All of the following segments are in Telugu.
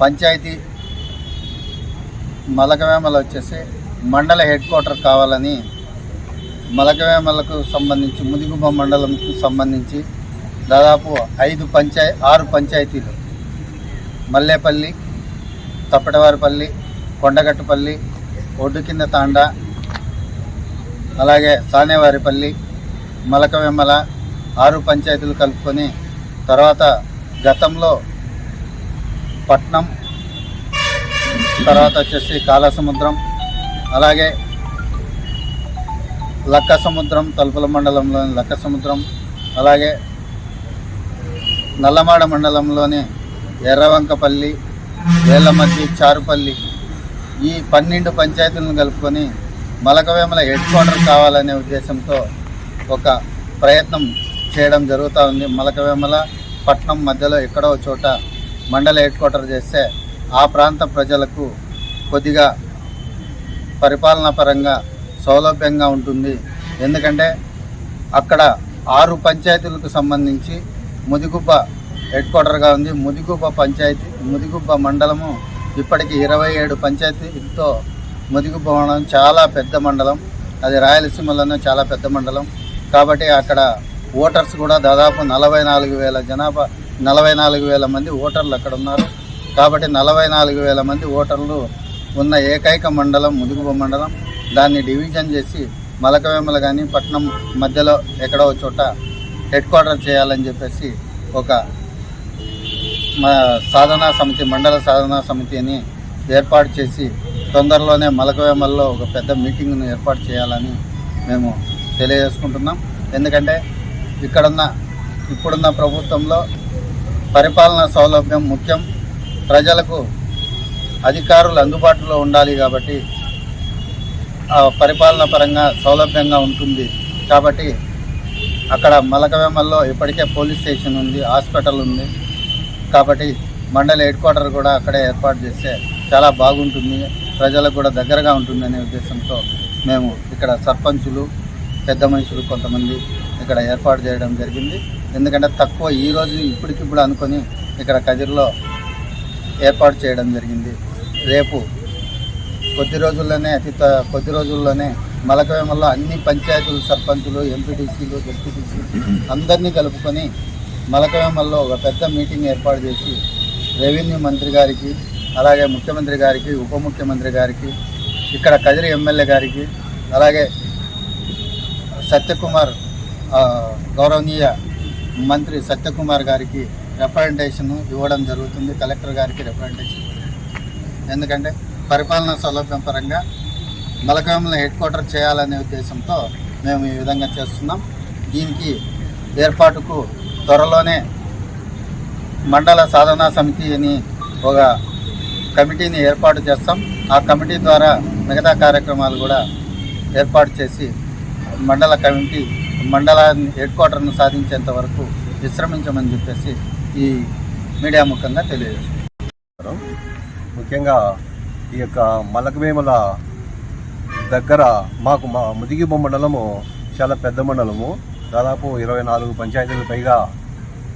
పంచాయతీ మలకవేమల వచ్చేసి మండల హెడ్ క్వార్టర్ కావాలని మలకవేమలకు సంబంధించి ముదిగుబ్బ మండలంకు సంబంధించి దాదాపు 6 పంచాయతీలు మల్లేపల్లి, తప్పటవారిపల్లి, కొండగట్టుపల్లి, ఒడ్డు కింద తాండా, అలాగే సానేవారిపల్లి, మలకవేమల 6 పంచాయతీలు కలుపుకొని తర్వాత గతంలో పట్నం, తర్వాత వచ్చేసి కాళసముద్రం, అలాగే లక్కసముద్రం, తలుపుల మండలంలోని లక్కసముద్రం, అలాగే నల్లమాడ మండలంలోని ఎర్రవంకపల్లి, వేలమద్ది, చారుపల్లి ఈ 12 పంచాయతీలను కలుపుకొని మలకవేమల హెడ్ క్వార్టర్ కావాలనే ఉద్దేశంతో ఒక ప్రయత్నం చేయడం జరుగుతూ ఉంది. మలకవేమల పట్నం మధ్యలో ఎక్కడో చోట మండల హెడ్ క్వార్టర్ చేస్తే ఆ ప్రాంత ప్రజలకు కొద్దిగా పరిపాలనా పరంగా సౌలభ్యంగా ఉంటుంది. ఎందుకంటే అక్కడ 6 పంచాయతీలకు సంబంధించి ముదిగుబ్బ హెడ్ క్వార్టర్గా ఉంది. ముదిగుబ్బ మండలము ఇప్పటికి 27 పంచాయతీలతో ముదిగుబ్బ మండలం చాలా పెద్ద మండలం. అది రాయలసీమలోనే చాలా పెద్ద మండలం. కాబట్టి అక్కడ ఓటర్స్ కూడా దాదాపు 44,000 జనాభా, 44,000 మంది ఓటర్లు అక్కడ ఉన్నారు. కాబట్టి 44,000 మంది ఓటర్లు ఉన్న ఏకైక మండలం ముదిగుబ్బ మండలం. దాన్ని డివిజన్ చేసి మలకవేమల కానీ పట్నం మధ్యలో ఎక్కడో చోట హెడ్ క్వార్టర్ చేయాలని చెప్పేసి ఒక సాధనా సమితి, మండల సాధనా సమితి అని ఏర్పాటు చేసి తొందరలోనే మలకవేమల్లో ఒక పెద్ద మీటింగ్ను ఏర్పాటు చేయాలని మేము తెలియజేసుకుంటున్నాం. ఎందుకంటే ఇప్పుడున్న ప్రభుత్వంలో పరిపాలనా సౌలభ్యం ముఖ్యం. ప్రజలకు అధికారులు అందుబాటులో ఉండాలి కాబట్టి పరిపాలన పరంగా సౌలభ్యంగా ఉంటుంది. కాబట్టి అక్కడ మలకవేమల్లో ఇప్పటికే పోలీస్ స్టేషన్ ఉంది, హాస్పిటల్ ఉంది. కాబట్టి మండల హెడ్ క్వార్టర్ కూడా అక్కడే ఏర్పాటు చేస్తే చాలా బాగుంటుంది, ప్రజలకు కూడా దగ్గరగా ఉంటుంది అనే ఉద్దేశంతో మేము ఇక్కడ సర్పంచులు, పెద్ద మనుషులు కొంతమంది ఇక్కడ ఏర్పాటు చేయడం జరిగింది. ఎందుకంటే తక్కువ ఈరోజు ఇప్పటికిప్పుడు అనుకొని ఇక్కడ కదిరిలో ఏర్పాటు చేయడం జరిగింది. రేపు కొద్ది రోజుల్లోనే మలకవేమల్లో అన్ని పంచాయతీలు, సర్పంచులు, ఎంపీటీసీలు, జెడ్పీటీసీలు అందరినీ కలుపుకొని మలకవేమల్లో ఒక పెద్ద మీటింగ్ ఏర్పాటు చేసి రెవెన్యూ మంత్రి గారికి, అలాగే ముఖ్యమంత్రి గారికి, ఉప ముఖ్యమంత్రి గారికి, ఇక్కడ కదిరి ఎమ్మెల్యే గారికి, అలాగే సత్యకుమార్ గౌరవనీయ మంత్రి సత్యకుమార్ గారికి రిప్రజెంటేషన్ ఇవ్వడం జరుగుతుంది. కలెక్టర్ గారికి రిప్రజెంటేషన్. ఎందుకంటే పరిపాలనా సౌలభ్యం పరంగా మలకవేమల హెడ్ క్వార్టర్ చేయాలనే ఉద్దేశంతో మేము ఈ విధంగా చేస్తున్నాం. దీనికి ఏర్పాటుకు త్వరలోనే మండల సాధనా సమితి అని ఒక కమిటీని ఏర్పాటు చేస్తాం. ఆ కమిటీ ద్వారా మిగతా కార్యక్రమాలు కూడా ఏర్పాటు చేసి మండల హెడ్ క్వార్టర్ను సాధించేంత వరకు విశ్రమించమని చెప్పేసి ఈ మీడియా ముఖంగా తెలియజేస్తున్నాం. ముఖ్యంగా ఈ యొక్క మలకవేమల దగ్గర మాకు ముదిగుబ్బ మండలము చాలా పెద్ద మండలము. దాదాపు 24 పంచాయతీలకు పైగా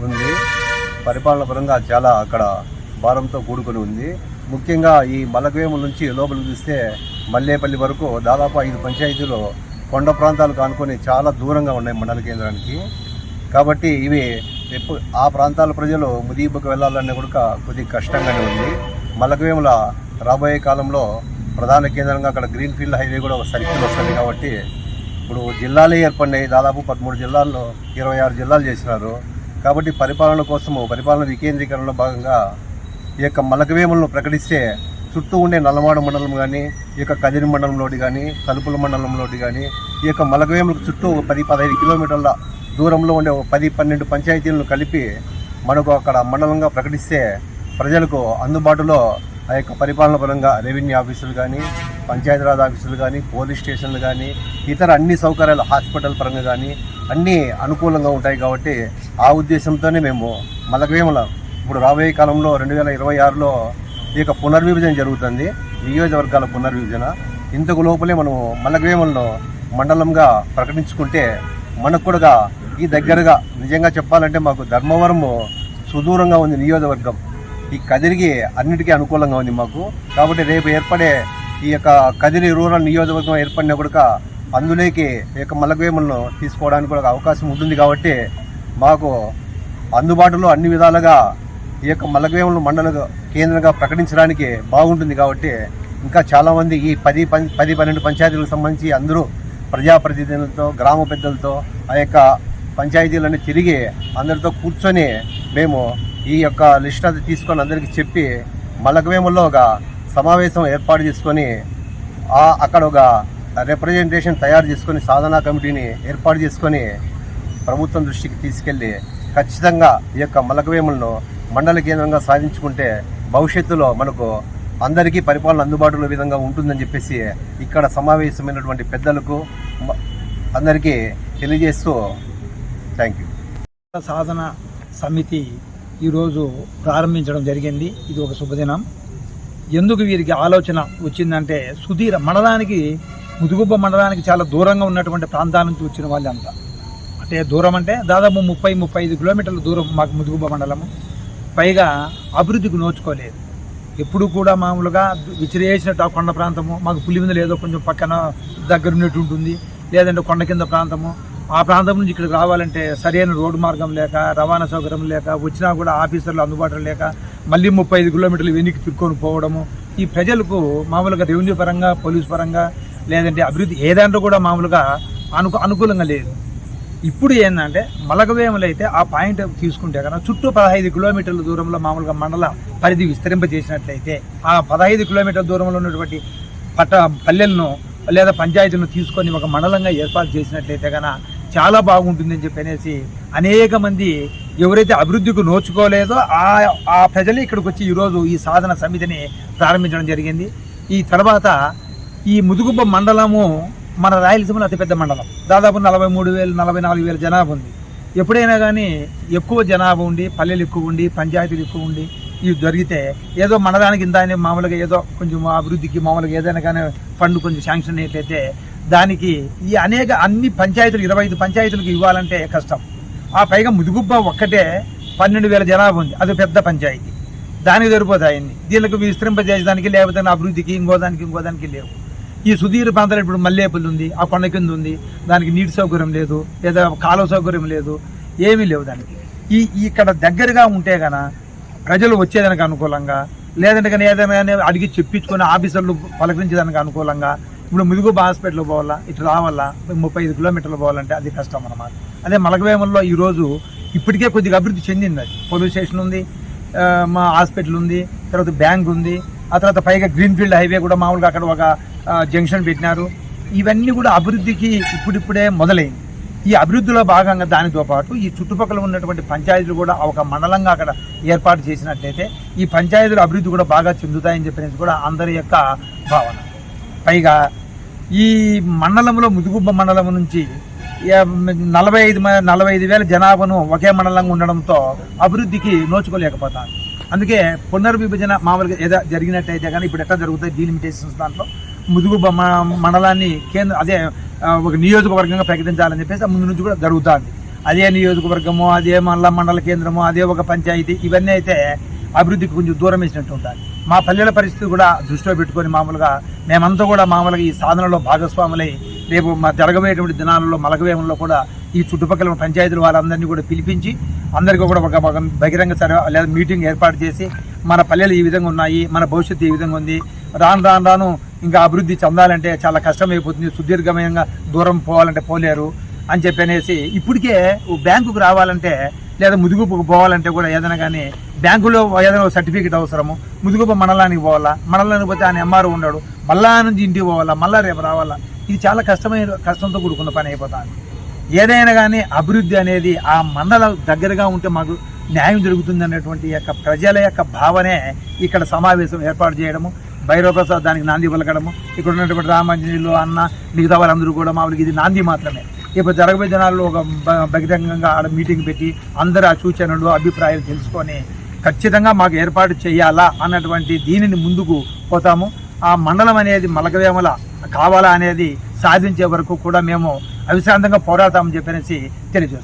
ఉంది. పరిపాలన పరంగా చాలా అక్కడ భారంతో కూడుకొని ఉంది. ముఖ్యంగా ఈ మలకవేమల నుంచి లోపలికి చూస్తే మల్లేపల్లి వరకు దాదాపు 5 పంచాయతీలు కొండ ప్రాంతాలు కానుకొని చాలా దూరంగా ఉన్నాయి మండల కేంద్రానికి. కాబట్టి ఇవి ఆ ప్రాంతాల ప్రజలు ముదిగుబ్బకు వెళ్ళాలనే కూడా కొద్దిగా కష్టంగానే ఉంది. మలకవేమల రాబోయే కాలంలో ప్రధాన కేంద్రంగా అక్కడ గ్రీన్ ఫీల్డ్ హైవే కూడా ఒక సర్కిల్ వస్తుంది. కాబట్టి ఇప్పుడు జిల్లాలే ఏర్పడినాయి. దాదాపు 13 జిల్లాల్లో 26 జిల్లాలు చేసినారు. కాబట్టి పరిపాలన వికేంద్రీకరణలో భాగంగా ఈ యొక్క మలకవేమలను ప్రకటిస్తే చుట్టూ ఉండే నల్లమాడ మండలం కానీ, ఈ యొక్క కదిరి మండలంలోటి కానీ, తలుపుల మండలంలోటి కానీ, ఈ యొక్క మలకవేమలకు చుట్టూ 10-15 కిలోమీటర్ల దూరంలో ఉండే 10-12 పంచాయతీలను కలిపి మనకు అక్కడ మండలంగా ప్రకటిస్తే ప్రజలకు అందుబాటులో ఆ యొక్క పరిపాలన పరంగా రెవెన్యూ ఆఫీసులు కానీ, పంచాయతీరాజ్ ఆఫీసులు కానీ, పోలీస్ స్టేషన్లు కానీ, ఇతర అన్ని సౌకర్యాలు హాస్పిటల్ పరంగా కానీ అన్నీ అనుకూలంగా ఉంటాయి. కాబట్టి ఆ ఉద్దేశంతోనే మేము మలకవేమల ఇప్పుడు రాబోయే కాలంలో 2026లో ఈ యొక్క పునర్విభజన జరుగుతుంది, నియోజకవర్గాల పునర్విభజన. ఇంతకు లోపలే మనం మలకవేమలను మండలంగా ప్రకటించుకుంటే మనకు కూడా ఈ దగ్గరగా నిజంగా చెప్పాలంటే మాకు ధర్మవరము సుదూరంగా ఉంది నియోజకవర్గం. ఈ కదిరికి అన్నిటికీ అనుకూలంగా ఉంది మాకు. కాబట్టి రేపు ఏర్పడే ఈ యొక్క కదిరి రూరల్ నియోజకవర్గం ఏర్పడిన కూడా అందులోకి ఈ యొక్క మలకవేములను తీసుకోవడానికి కూడా అవకాశం ఉంటుంది. కాబట్టి మాకు అందుబాటులో అన్ని విధాలుగా ఈ యొక్క మలకవేములు మండల కేంద్రంగా ప్రకటించడానికి బాగుంటుంది. కాబట్టి ఇంకా చాలామంది ఈ 10-12 పంచాయతీలకు సంబంధించి అందరూ ప్రజాప్రతినిధులతో, గ్రామ పెద్దలతో ఆ యొక్క పంచాయతీలన్నీ తిరిగి అందరితో కూర్చొని మేము ఈ యొక్క లిస్ట్ అది తీసుకొని అందరికీ చెప్పి మలకవేముల్లో ఒక సమావేశం ఏర్పాటు చేసుకొని అక్కడ ఒక రిప్రజెంటేషన్ తయారు చేసుకొని సాధనా కమిటీని ఏర్పాటు చేసుకొని ప్రభుత్వం దృష్టికి తీసుకెళ్ళి ఖచ్చితంగా ఈ యొక్క మలకవేములను మండల కేంద్రంగా సాధించుకుంటే భవిష్యత్తులో మనకు అందరికీ పరిపాలన అందుబాటులో విధంగా ఉంటుందని చెప్పేసి ఇక్కడ సమావేశమైనటువంటి పెద్దలకు అందరికీ తెలియజేస్తూ థ్యాంక్ యూ. సాధన సమితి ఈరోజు ప్రారంభించడం జరిగింది. ఇది ఒక శుభదినం. ఎందుకు వీరికి ఆలోచన వచ్చిందంటే సుధీర మండలానికి, ముదుగుబ్బ మండలానికి చాలా దూరంగా ఉన్నటువంటి ప్రాంతాల నుంచి వచ్చిన వాళ్ళంతా. అంటే దూరం అంటే దాదాపు 30-35 కిలోమీటర్ల దూరం మాకు ముదుగుబ్బ మండలము. పైగా అభివృద్ధికి నోచుకోలేదు. ఎప్పుడు కూడా మామూలుగా విసిరేసినట్టు ఆ కొండ ప్రాంతము, మాకు పులివెందులు ఏదో కొంచెం పక్కన దగ్గర ఉన్నట్టు ఉంటుంది, లేదంటే కొండ కింద ప్రాంతము. ఆ ప్రాంతం నుంచి ఇక్కడికి రావాలంటే సరైన రోడ్డు మార్గం లేక, రవాణా సౌకర్యం లేక, వచ్చినా కూడా ఆఫీసర్లు అందుబాటులో లేక మళ్ళీ 35 కిలోమీటర్లు వెనక్కి తిరుక్కొని పోవడము. ఈ ప్రజలకు మామూలుగా రెవెన్యూ పరంగా, పోలీస్ పరంగా, లేదంటే అభివృద్ధి ఏ దాంట్లో కూడా మామూలుగా అనుకూలంగా లేదు. ఇప్పుడు ఏంటంటే మలకవేములు అయితే ఆ పాయింట్ తీసుకుంటే కనుక చుట్టూ 15 కిలోమీటర్ల దూరంలో మామూలుగా మండల పరిధి విస్తరింపజేసినట్లయితే ఆ 15 కిలోమీటర్ల దూరంలో ఉన్నటువంటి పల్లెలను లేదా పంచాయతీలను తీసుకొని ఒక మండలంగా ఏర్పాటు చేసినట్లయితే కనుక చాలా బాగుంటుందని చెప్పనేసి అనేక మంది ఎవరైతే అభివృద్ధికి నోచుకోలేదో ఆ ప్రజలు ఇక్కడికి వచ్చి ఈరోజు ఈ సాధన సమితిని ప్రారంభించడం జరిగింది. ఈ తర్వాత ఈ ముదుగుబ్బ మండలము మన రాయలసీమలో అతిపెద్ద మండలం. దాదాపు 43,000-44,000 జనాభా ఉంది. ఎప్పుడైనా కానీ ఎక్కువ జనాభా ఉండి, పల్లెలు ఎక్కువ ఉండి, పంచాయతీలు ఎక్కువ ఉండి ఇవి జరిగితే ఏదో మండలానికి ఇంత మామూలుగా ఏదో కొంచెం అభివృద్ధికి మామూలుగా ఏదైనా కానీ ఫండ్ కొంచెం శాంక్షన్ అయినట్లయితే దానికి ఈ అన్ని పంచాయతీలు 25 పంచాయతీలకు ఇవ్వాలంటే కష్టం. ఆ పైగా ముదుగుబ్బ ఒక్కటే 12,000 జనాభా ఉంది. అది పెద్ద పంచాయతీ. దానికి సరిపోతాయింది. దీనికి విస్తరింపజేయడానికి లేకపోతే అభివృద్ధికి ఇంకో దానికి లేవు. ఈ సుదీర ప్రాంతాలు ఇప్పుడు మల్లేపల్లి ఉంది, ఆ కొండ కింద ఉంది, దానికి నీటి సౌకర్యం లేదు, లేదా కాలువ సౌకర్యం లేదు, ఏమీ లేవు దానికి. ఇక్కడ దగ్గరగా ఉంటే కన ప్రజలు వచ్చేదానికి అనుకూలంగా, లేదంటే కానీ ఏదైనా కానీ అడిగి చెప్పించుకొని ఆఫీసర్లు పలకరించేదానికి అనుకూలంగా. ఇప్పుడు ముదుగుబ్బ హాస్పిటల్ పోవాలా, ఇటు రావాలా, 35 కిలోమీటర్లు పోవాలంటే అది కష్టం అన్నమాట. అదే మలకవేముల్లో ఈరోజు ఇప్పటికే కొద్దిగా అభివృద్ధి చెందింది. అది పోలీస్ స్టేషన్ ఉంది, మా హాస్పిటల్ ఉంది, తర్వాత బ్యాంక్ ఉంది, ఆ తర్వాత పైగా గ్రీన్ఫీల్డ్ హైవే కూడా మామూలుగా అక్కడ ఒక జంక్షన్ పెట్టినారు. ఇవన్నీ కూడా అభివృద్ధికి ఇప్పుడిప్పుడే మొదలైంది. ఈ అభివృద్ధిలో భాగంగా దానితో పాటు ఈ చుట్టుపక్కల ఉన్నటువంటి పంచాయతీలు కూడా ఒక మండలంగా అక్కడ ఏర్పాటు చేసినట్లయితే ఈ పంచాయతీల అభివృద్ధి కూడా బాగా చెందుతాయని చెప్పేసి కూడా అందరి యొక్క భావన. పైగా ఈ మండలంలో ముదుగుబ్బ మండలం నుంచి 45,000 జనాభాను ఒకే మండలంగా ఉండడంతో అభివృద్ధికి నోచుకోలేకపోతాను. అందుకే పునర్విభజన మామూలుగా ఏదో జరిగినట్టయితే కానీ ఇప్పుడు ఎట్లా జరుగుతాయి డీలిమిటేషన్స్ దాంట్లో ముదుగుబ్బ మండలాన్ని అదే ఒక నియోజకవర్గంగా ప్రకటించాలని చెప్పేసి ముందు నుంచి కూడా జరుగుతుంది. అదే నియోజకవర్గము, అదే మండల కేంద్రము, అదే ఒక పంచాయతీ, ఇవన్నీ అయితే అభివృద్ధికి కొంచెం దూరం వేసినట్టు ఉంటుంది. మా పల్లెల పరిస్థితి కూడా దృష్టిలో పెట్టుకొని మామూలుగా మేమంతా కూడా మామూలుగా ఈ సాధనలో భాగస్వాములై రేపు మా జరగబోయేటువంటి దినాలలో మలకవేముల్లో కూడా ఈ చుట్టుపక్కల పంచాయతీల వాళ్ళందరినీ కూడా పిలిపించి అందరికీ కూడా ఒక బహిరంగ లేదా మీటింగ్ ఏర్పాటు చేసి మన పల్లెలు ఈ విధంగా ఉన్నాయి, మన భవిష్యత్తు ఈ విధంగా ఉంది, రాను ఇంకా అభివృద్ధి చెందాలంటే చాలా కష్టమైపోతుంది, సుదీర్ఘంగా దూరం పోవాలంటే పోలేరు అని చెప్పనేసి ఇప్పటికే బ్యాంకుకు రావాలంటే లేదా ముదుగుబ్బకు పోవాలంటే కూడా ఏదైనా కానీ బ్యాంకులో ఏదైనా సర్టిఫికేట్ అవసరము. ముదుగుబ్బ మండలానికి పోవాలా, మండలానికి పోతే ఆయన ఎంఆర్ఓ ఉన్నాడు, మళ్ళా నుంచి ఇంటికి పోవాలా, మళ్ళీ రేపు రావాలా. ఇది చాలా కష్టంతో కూడుకున్న పని అయిపోతుంది. ఏదైనా కానీ అభివృద్ధి అనేది ఆ మండలం దగ్గరగా ఉంటే మాకు న్యాయం జరుగుతుంది అనేటువంటి యొక్క ప్రజల యొక్క భావనే ఇక్కడ సమావేశం ఏర్పాటు చేయడము, భైరవప్రసాద్ దానికి నాంది పలకడము, ఇక్కడ ఉన్నటువంటి రామాంజనేయులు అన్న మిగతా వాళ్ళందరూ కూడా మామూలుగా ఇది నాంది మాత్రమే. ఇప్పుడు జరగబోయే జనాల్లో ఒక బహిరంగంగా ఆడ మీటింగ్ పెట్టి అందరూ ఆ సూచనలు అభిప్రాయాలు తెలుసుకొని ఖచ్చితంగా మాకు ఏర్పాటు చేయాలా అన్నటువంటి దీనిని ముందుకు పోతాము. ఆ మండలం అనేది మలకవేముల కావాలా అనేది సాధించే వరకు కూడా మేము అవిశ్రాంతంగా పోరాడతామని చెప్పనేసి తెలియజేస్తాం.